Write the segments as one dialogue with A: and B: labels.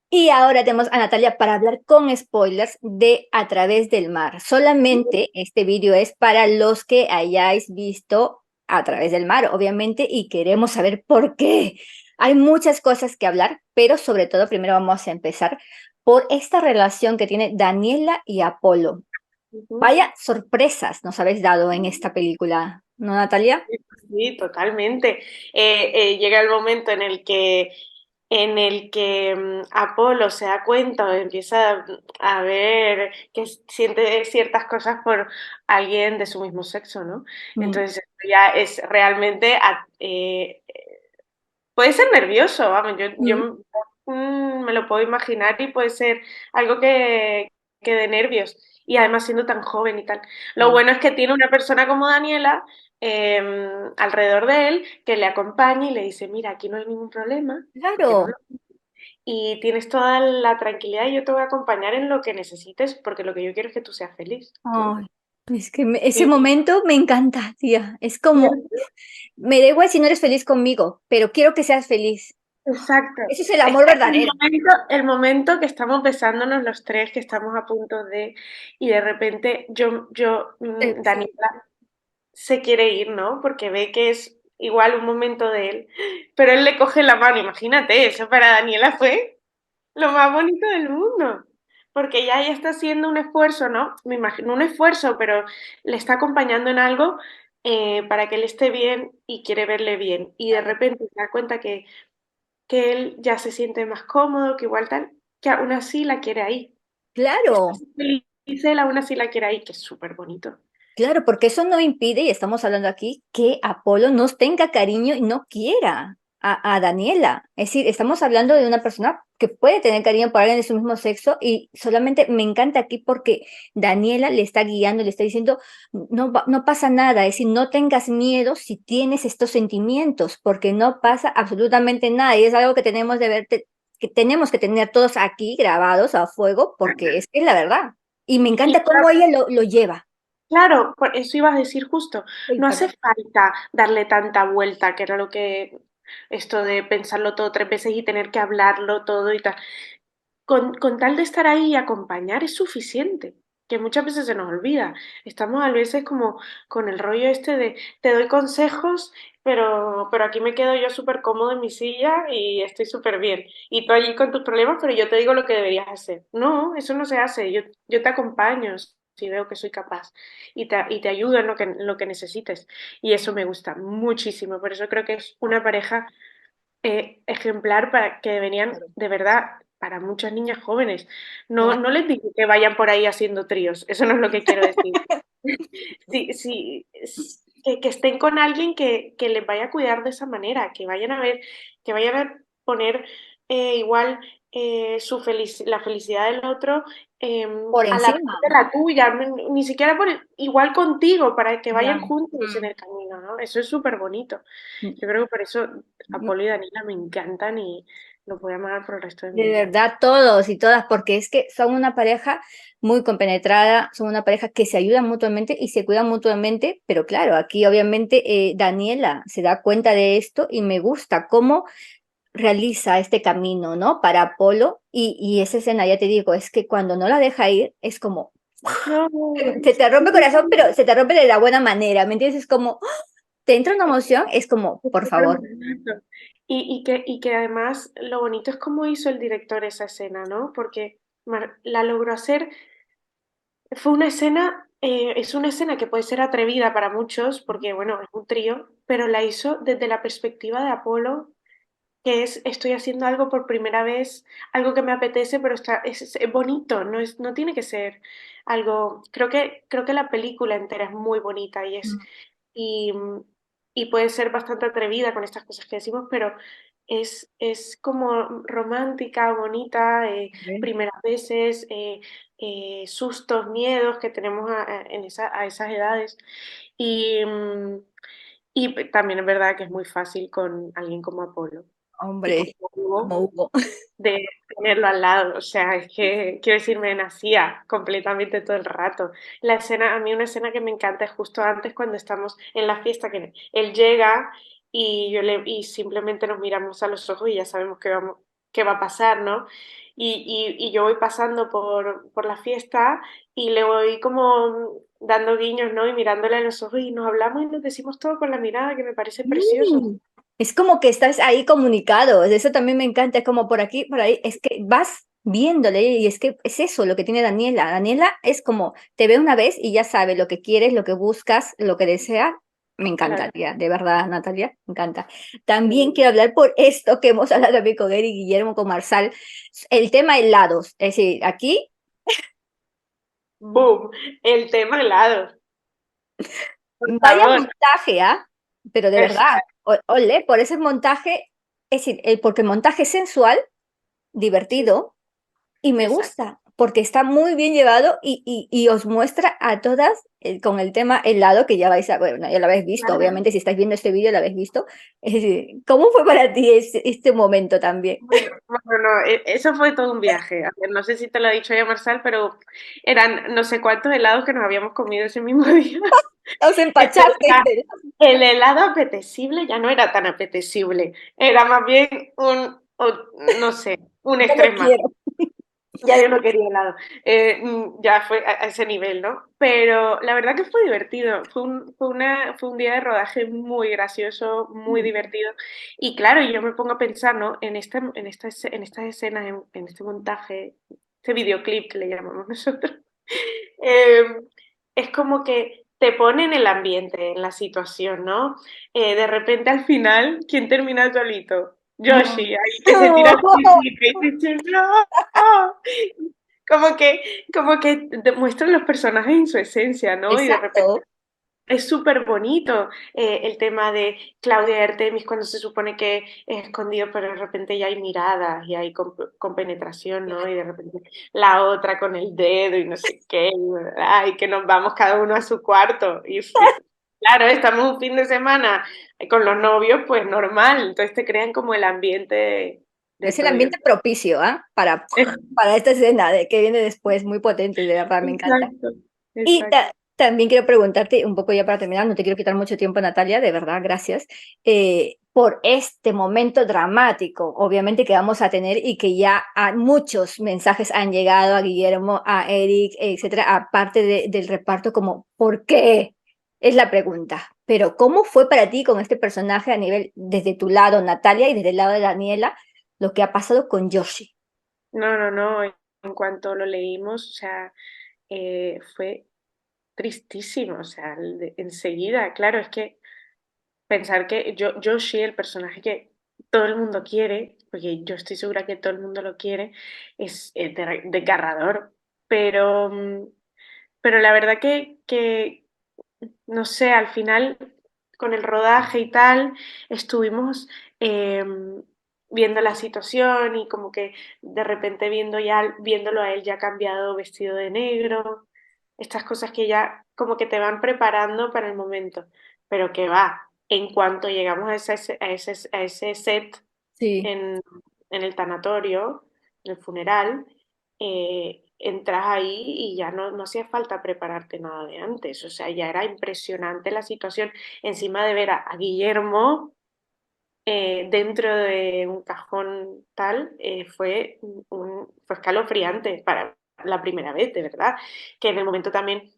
A: Y ahora tenemos a Natalia para hablar con spoilers de A través del mar. Solamente este vídeo es para los que hayáis visto A través del mar, obviamente, y queremos saber por qué. Hay muchas cosas que hablar, pero sobre todo primero vamos a empezar por esta relación que tiene Daniela y Apolo.
B: Ujú.
A: Vaya sorpresas nos habéis dado en esta película, ¿no, Natalia?
B: Sí, totalmente. Llega el momento en el que Apolo se da cuenta o empieza a ver que siente ciertas cosas por alguien de su mismo sexo, ¿no?
A: Mm,
B: Entonces esto ya es realmente puede ser nervioso, vamos,
A: mm,
B: me lo puedo imaginar y puede ser algo que de nervios. Y además siendo tan joven y tal. Lo
A: mm.
B: bueno es que tiene una persona como Daniela alrededor de él que le acompaña y le dice, mira, aquí no hay ningún problema, porque no
A: Claro.
B: lo... Y tienes toda la tranquilidad y yo te voy a acompañar en lo que necesites, porque lo que yo quiero es que tú seas feliz, ¿no?
A: Ay, es que ese
B: Sí,
A: momento me encanta, tía. Es como,
B: ¿cierto?
A: me da igual si no eres feliz conmigo, pero quiero que seas feliz.
B: Exacto.
A: Ese es el
B: Es
A: amor verdadero.
B: el momento que estamos besándonos los tres, que estamos a punto de, y de repente
A: Sí.
B: Daniela se quiere ir, ¿no? Porque ve que es igual un momento de él, pero él le coge la mano, imagínate, eso para Daniela fue lo más bonito del mundo, porque ya ella está haciendo un esfuerzo, ¿no? Me imagino un esfuerzo, pero le está acompañando en algo para que él esté bien y quiere verle bien, y de
A: Claro.
B: repente se da cuenta que él ya se siente más cómodo, que igual tal, que aún así la quiere ahí. Está
A: Claro.
B: feliz, él aún así la quiere ahí, que es súper bonito.
A: Claro, porque eso no impide, y estamos hablando aquí, que Apolo nos tenga cariño y no quiera a Daniela. Es decir, estamos hablando de una persona que puede tener cariño por alguien de su mismo sexo y solamente me encanta aquí porque Daniela le está guiando, le está diciendo, no, no pasa nada, es decir, no tengas miedo si tienes estos sentimientos, porque no pasa absolutamente nada y es algo que tenemos de ver, que tenemos que tener todos aquí grabados a fuego porque es que es la verdad. Y me
B: Y
A: encanta cómo ella lo lleva.
B: claro, por eso ibas a decir justo,
A: Uy,
B: no hace
A: perdón.
B: falta darle tanta vuelta, que era lo que esto de pensarlo todo 3 veces y tener que hablarlo todo y tal. Con tal de estar ahí y acompañar es suficiente, que muchas veces se nos olvida. Estamos a veces como con el rollo este de te doy consejos, pero aquí me quedo yo súper cómodo en mi silla y estoy súper bien. Y tú allí con tus problemas, pero yo te digo lo que deberías hacer. No, eso no se hace. Yo te acompaño si veo que soy capaz y te ayudo en lo que necesites. Y eso me gusta muchísimo. Por eso creo que es una pareja ejemplar para que venían de verdad para muchas niñas jóvenes. No,
A: Claro.
B: no les digo que vayan por ahí haciendo tríos, eso no es lo que quiero decir. Sí, sí, que estén con alguien que les vaya a cuidar de esa manera, que vayan a ver, que vayan a poner igual la felicidad del otro
A: Por
B: a la vez
A: encima.
B: de la tuya, ni siquiera igual contigo, para que vayan
A: Ya.
B: juntos en
A: Mm.
B: el camino, ¿no? Eso es súper bonito.
A: Mm.
B: Yo creo que por eso Apolo y Daniela me encantan y los voy a amar por el resto de mi
A: De
B: vida.
A: verdad, todos y todas, porque es que son una pareja muy compenetrada, son una pareja que se ayudan mutuamente y se cuidan mutuamente, pero claro, aquí obviamente Daniela se da cuenta de esto y me gusta cómo realiza este camino, ¿no? Para Apolo y esa escena, ya te digo, es que cuando no la deja ir, es como,
B: No,
A: se te rompe el corazón, pero se te rompe de la buena manera, ¿me entiendes? Es como, te entra una emoción, es como,
B: es
A: por
B: súper
A: favor.
B: bonito. Y que además lo bonito es cómo hizo el director esa escena, ¿no? Porque la logró hacer, fue una escena, es una escena que puede ser atrevida para muchos, porque bueno, es un trío, pero la hizo desde la perspectiva de Apolo, que es estoy haciendo algo por primera vez, algo que me apetece, pero es bonito, no tiene que ser algo. Creo que la película entera es muy bonita y, y puede ser bastante atrevida con estas cosas que decimos, pero es como romántica, bonita,
A: Sí.
B: primeras veces, sustos, miedos que tenemos a esas edades. Y, también es verdad que es muy fácil con alguien como Apolo y como
A: Hombre,
B: Hugo
A: como Hugo.
B: de tenerlo al lado. O sea, es que, quiero decir, me nacía completamente todo el rato. A mí una escena que me encanta es justo antes cuando estamos en la fiesta, que él llega y simplemente nos miramos a los ojos y ya sabemos qué va a pasar, ¿no? Y yo voy pasando por la fiesta y le voy como dando guiños, ¿no? Y mirándole a los ojos y nos hablamos y nos decimos todo con la mirada, que me parece precioso.
A: Mm. Es como que estás ahí comunicados, eso también me encanta, es como por aquí, por ahí, es que vas viéndole y es que es eso lo que tiene Daniela. Daniela es como, te ve una vez y ya sabe lo que quieres, lo que buscas, lo que deseas. Me
B: Claro.
A: encantaría, de verdad, Natalia, me encanta. También quiero hablar por esto que hemos hablado también con Eric Guillermo, con Marsal, el tema helados. Es decir, aquí,
B: ¡Boom! El tema helado, por
A: vaya
B: favor.
A: montaje, ¿ah? Pero de
B: Es,
A: verdad, ole, por ese montaje, es decir, porque el montaje es sensual,
B: sí, sí,
A: divertido y me
B: exacto.
A: gusta porque está muy bien llevado y os muestra a todas con el tema helado que ya vais a, bueno, ya lo habéis visto,
B: Claro.
A: obviamente si estáis viendo este vídeo lo habéis visto. Es decir, ¿cómo fue para ti este momento también?
B: Bueno, no, eso fue todo un viaje. A ver, no sé si te lo ha dicho ya Marsal, pero eran no sé cuántos helados que nos habíamos comido ese mismo día.
A: Os
B: Entonces,
A: empachasteis
B: ya el helado apetecible ya no era tan apetecible, era más bien no sé, un
A: ya no
B: estrés más.
A: quiero.
B: Ya yo no quería helado. Ya fue a ese nivel, ¿no? Pero la verdad que fue divertido. Fue un día de rodaje muy gracioso, muy divertido. Y claro, yo me pongo a pensar, ¿no? En estas escenas, en este montaje, este videoclip que le llamamos nosotros, eh, es como que te pone en el ambiente, en la situación, ¿no? De repente al final, ¿quién termina solito? Yoshi, ahí que se tira al precipicio y dice, ¡no! Como que, como que demuestran los personajes en su esencia, ¿no? Y de repente
A: Exacto.
B: es súper bonito el tema de Claudia y Artemis cuando se supone que es escondido, pero de repente ya hay miradas y hay compenetración, ¿no? Y de repente la otra con el dedo y no sé qué, y que nos vamos cada uno a su cuarto. Claro, estamos un fin de semana con los novios, pues normal, entonces te crean como el ambiente de
A: Es el
B: todo. Yo,
A: ambiente propicio, ¿ah? Para esta escena que viene después, muy potente, de verdad, me encanta.
B: exacto,
A: Y
B: exacto.
A: también quiero preguntarte, un poco ya para terminar, no te quiero quitar mucho tiempo, Natalia, de verdad, gracias, por este momento dramático, obviamente que vamos a tener y que ya muchos mensajes han llegado a Guillermo, a Eric, etcétera, aparte del reparto, como, ¿por qué? Es la pregunta. Pero, ¿cómo fue para ti con este personaje a nivel, desde tu lado, Natalia, y desde el lado de Daniela, lo que ha pasado con Yoshi?
B: No, no, no, en cuanto lo leímos, o sea, fue tristísimo, o sea, enseguida, claro, es que pensar que Yoshi, el personaje que todo el mundo quiere, porque yo estoy segura que todo el mundo lo quiere, es desgarrador, pero, pero la verdad que no sé, al final con el rodaje y tal, estuvimos viendo la situación y como que de repente viéndolo a él ya cambiado vestido de negro, estas cosas que ya como que te van preparando para el momento, pero que va, en cuanto llegamos a ese set
A: Sí.
B: en, en el tanatorio, en el funeral, entras ahí y ya no hacía falta prepararte nada de antes. O sea, ya era impresionante la situación. Encima de ver a Guillermo dentro de un cajón tal, fue escalofriante para la primera vez, de verdad. Que en el momento también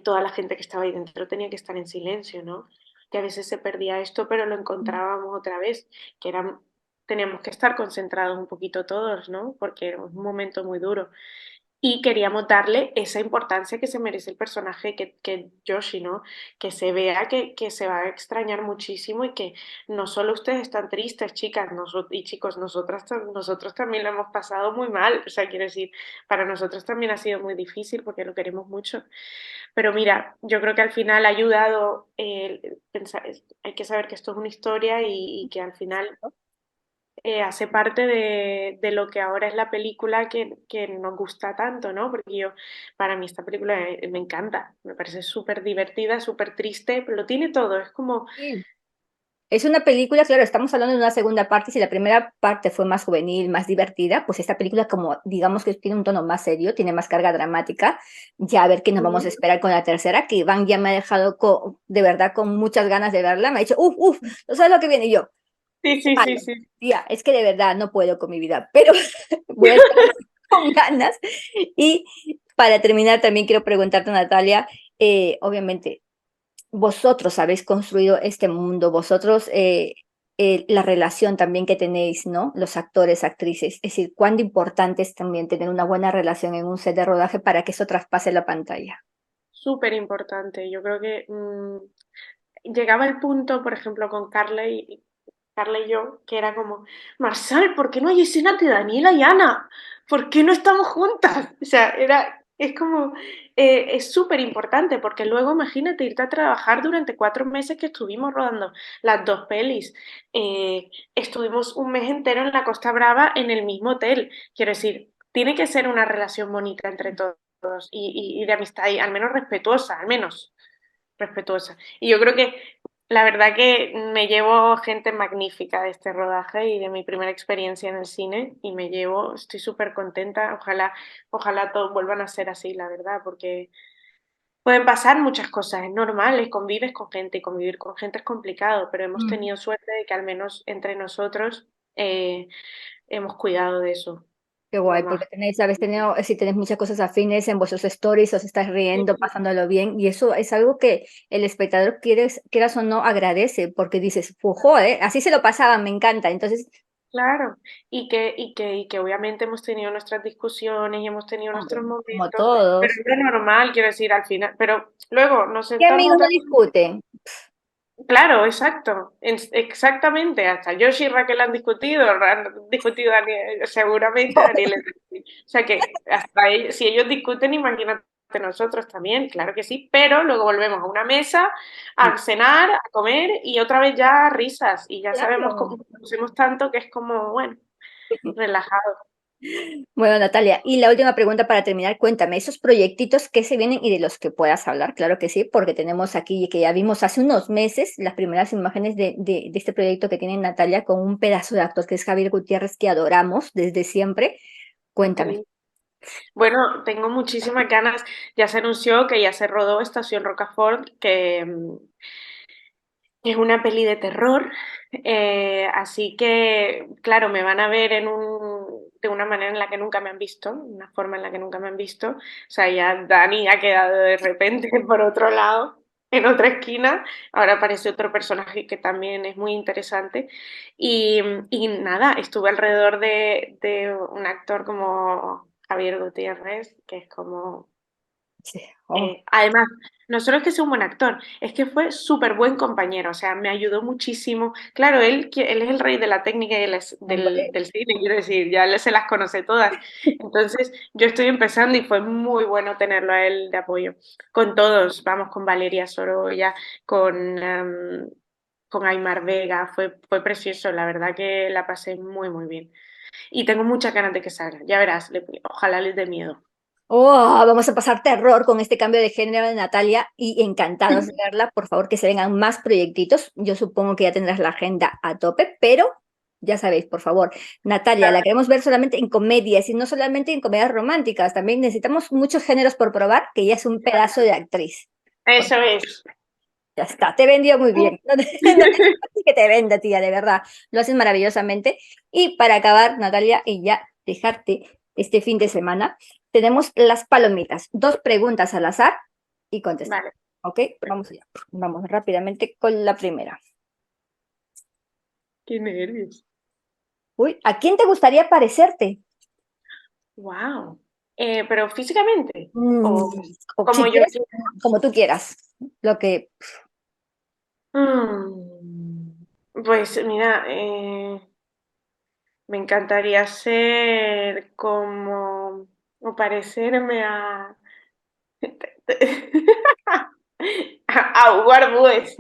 B: toda la gente que estaba ahí dentro tenía que estar en silencio, ¿no? Que a veces se perdía esto, pero lo encontrábamos otra vez, que teníamos que estar concentrados un poquito todos, ¿no? Porque era un momento muy duro. Y queríamos darle esa importancia que se merece el personaje que Yoshi, ¿no? Que se vea que se va a extrañar muchísimo y que no solo ustedes están tristes, chicas y chicos, nosotros también lo hemos pasado muy mal. O sea, quiero decir, para nosotros también ha sido muy difícil porque lo queremos mucho. Pero mira, yo creo que al final ha ayudado pensar, hay que saber que esto es una historia y que al final hace parte de lo que ahora es la película que nos gusta tanto, ¿no? Porque para mí esta película me encanta, me parece súper divertida, súper triste, pero lo tiene todo, es como,
A: Sí. Es una película, claro, estamos hablando de una segunda parte, si la primera parte fue más juvenil, más divertida, pues esta película como digamos que tiene un tono más serio, tiene más carga dramática, ya a ver qué nos vamos a
B: mm,
A: esperar con la tercera, que Iván ya me ha dejado de verdad con muchas ganas de verla, me ha dicho, uff, no sabes lo que viene y yo.
B: Sí, sí, sí,
A: Malo.
B: sí.
A: Tía, es que de verdad no puedo con mi vida, pero voy a estar con ganas. Y para terminar, también quiero preguntarte, Natalia, obviamente, vosotros habéis construido este mundo, vosotros, la relación también que tenéis, ¿no? Los actores, actrices, es decir, cuán importante es también tener una buena relación en un set de rodaje para que eso traspase la pantalla.
B: Súper importante. Yo creo que llegaba el punto, por ejemplo, con Carla y yo, que era como, Marsal, ¿por qué no hay escenas de Daniela y Ana? ¿Por qué no estamos juntas? O sea, es como, es súper importante, porque luego imagínate irte a trabajar durante 4 meses que estuvimos rodando las dos pelis. Estuvimos un mes entero en la Costa Brava en el mismo hotel. Quiero decir, tiene que ser una relación bonita entre todos y de amistad, y al menos respetuosa, al menos respetuosa. Y yo creo que la verdad que me llevo gente magnífica de este rodaje y de mi primera experiencia en el cine y estoy súper contenta. Ojalá todos vuelvan a ser así, la verdad, porque pueden pasar muchas cosas, es normal, convives con gente y convivir con gente es complicado, pero hemos
A: Mm.
B: tenido suerte de que al menos entre nosotros hemos cuidado de eso.
A: Qué
B: Lo
A: guay,
B: más.
A: porque tenéis, habéis tenido, si tenéis muchas cosas afines en vuestros stories, os estáis riendo, pasándolo bien, y eso es algo que el espectador, quieras o no, agradece, porque dices, joder, así se lo pasaba, me encanta. Entonces,
B: Claro, y que obviamente hemos tenido nuestras discusiones y hemos tenido
A: hombre,
B: nuestros
A: como
B: momentos, pero
A: todos.
B: es lo normal, quiero decir, al final, pero luego nos
A: ¿Qué
B: sentamos
A: amigos no
B: otra vez.
A: discuten?
B: Claro, exacto, exactamente, hasta Josh y Raquel han discutido Daniel, seguramente Daniel. O sea que hasta si ellos discuten, imagínate nosotros también, claro que sí, pero luego volvemos a una mesa a cenar, a comer y otra vez ya risas y ya sabemos cómo
A: Claro.
B: nos conocemos tanto que es como, bueno, relajado.
A: Bueno, Natalia, y la última pregunta para terminar, cuéntame, esos proyectitos que se vienen y de los que puedas hablar, claro que sí, porque tenemos aquí, que ya vimos hace unos meses, las primeras imágenes de este proyecto que tiene Natalia con un pedazo de actor que es Javier Gutiérrez, que adoramos desde siempre. Cuéntame.
B: Increíble. Bueno, tengo muchísimas ganas. Ya se anunció que ya se rodó Estación Rocafort, que es una peli de terror, así que, claro, me van a ver de una manera en la que nunca me han visto, una forma en la que nunca me han visto. O sea, ya Dani ha quedado de repente por otro lado, en otra esquina. Ahora aparece otro personaje que también es muy interesante. Y, y nada, estuve alrededor de un actor como Javier Gutiérrez, que es como
A: Sí. Oh,
B: además, no solo es que sea un buen actor, es que fue súper buen compañero, o sea, me ayudó muchísimo. Claro, él es el rey de la técnica y
A: hombre.
B: del cine, quiero decir, ya se las conoce todas. Entonces, yo estoy empezando y fue muy bueno tenerlo a él de apoyo. Con todos, vamos, con Valeria Sorolla, con Aymar Vega, fue precioso, la verdad que la pasé muy, muy bien. Y tengo muchas ganas de que salga, ya verás, ojalá les dé miedo.
A: Oh, vamos a pasar terror con este cambio de género de Natalia y encantados de verla. Por favor, que se vengan más proyectitos. Yo supongo que ya tendrás la agenda a tope, pero ya sabéis, por favor, Natalia, la queremos ver solamente en comedias y no solamente en comedias románticas. También necesitamos muchos géneros por probar, que ella es un pedazo de actriz. Por
B: Eso
A: favor,
B: es.
A: ya está, te vendió muy bien. No, no necesito que te venda, tía, de verdad. Lo haces maravillosamente. Y para acabar, Natalia, y ya dejarte este fin de semana, tenemos las palomitas. Dos preguntas al azar y contestar.
B: Vale.
A: ¿Ok? Vamos allá. Vamos rápidamente con la primera.
B: Qué nervios.
A: Uy, ¿a quién te gustaría parecerte?
B: Wow. Pero físicamente,
A: Mm,
B: o
A: o
B: como
A: si
B: yo
A: quieres,
B: quiero.
A: como tú quieras. Lo que.
B: Pues mira, me encantaría ser como o parecerme a Hugo Arbues.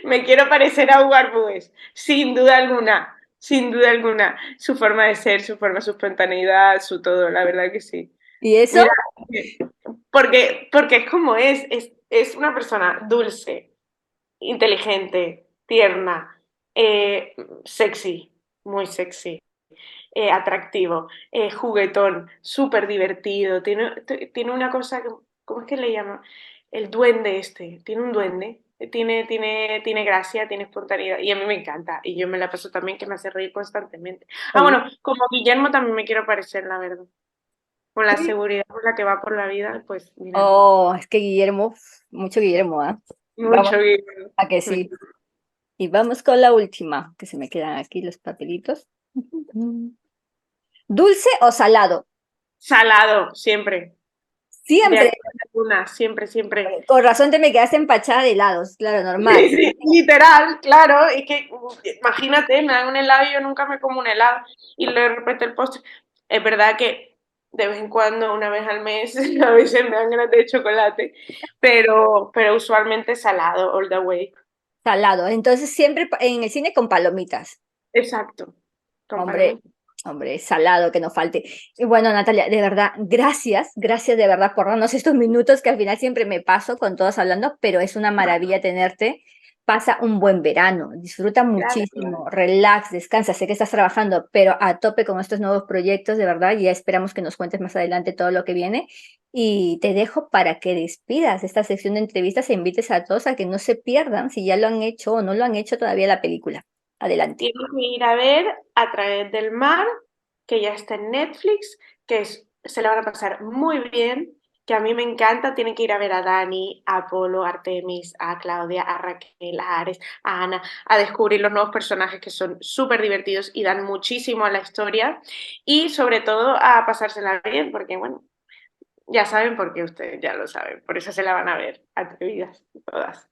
B: Me quiero parecer a Hugo Arbues, sin duda alguna, sin duda alguna. Su forma de ser, su forma, su espontaneidad, su todo, la verdad que sí.
A: ¿Y eso?
B: Mira, porque es como es una persona dulce, inteligente, tierna, eh, sexy, muy sexy, atractivo, juguetón, súper divertido. Tiene una cosa, ¿cómo es que le llama? El duende este, tiene un duende. Tiene gracia, tiene espontaneidad y a mí me encanta y yo me la paso también que me hace reír constantemente. Ah,
A: Oye,
B: bueno, como Guillermo también me quiero parecer, la verdad. Con la
A: sí.
B: seguridad con la que va por la vida, pues mira,
A: Oh, es que Guillermo, mucho Guillermo, ¿ah? Vamos
B: mucho Guillermo.
A: a que sí. Y vamos con la última, que se me quedan aquí los papelitos. ¿Dulce o salado?
B: Salado, siempre. De
A: Siempre.
B: aquí a la luna, siempre, siempre.
A: Con razón te me quedaste empachada de helados, claro, normal.
B: Sí, sí, literal, claro, es que imagínate, me dan un helado y yo nunca me como un helado y de repente el postre. Es verdad que de vez en cuando, una vez al mes, a veces me dan ganas de chocolate, pero usualmente salado, all the way.
A: Salado. Entonces siempre en el cine con palomitas.
B: Exacto, con
A: Hombre,
B: palomitas.
A: hombre, salado que no falte. Y bueno, Natalia, de verdad, gracias, gracias de verdad por darnos estos minutos que al final siempre me paso con todos hablando, pero es una maravilla tenerte. Pasa un buen verano, disfruta
B: Gracias.
A: muchísimo, relax, descansa, sé que estás trabajando, pero a tope con estos nuevos proyectos, de verdad, y ya esperamos que nos cuentes más adelante todo lo que viene. Y te dejo para que despidas esta sección de entrevistas e invites a todos a que no se pierdan si ya lo han hecho o no lo han hecho todavía la película. Adelante.
B: Tienen que ir a ver A través del mar, que ya está en Netflix, se la van a pasar muy bien, que a mí me encanta. Tienen que ir a ver a Dani, a Apolo, a Artemis, a Claudia, a Raquel, a Ares, a Ana, a descubrir los nuevos personajes que son súper divertidos y dan muchísimo a la historia. Y sobre todo a pasársela bien, porque bueno, ya saben porque ustedes ya lo saben, por eso se la van a ver, atrevidas todas.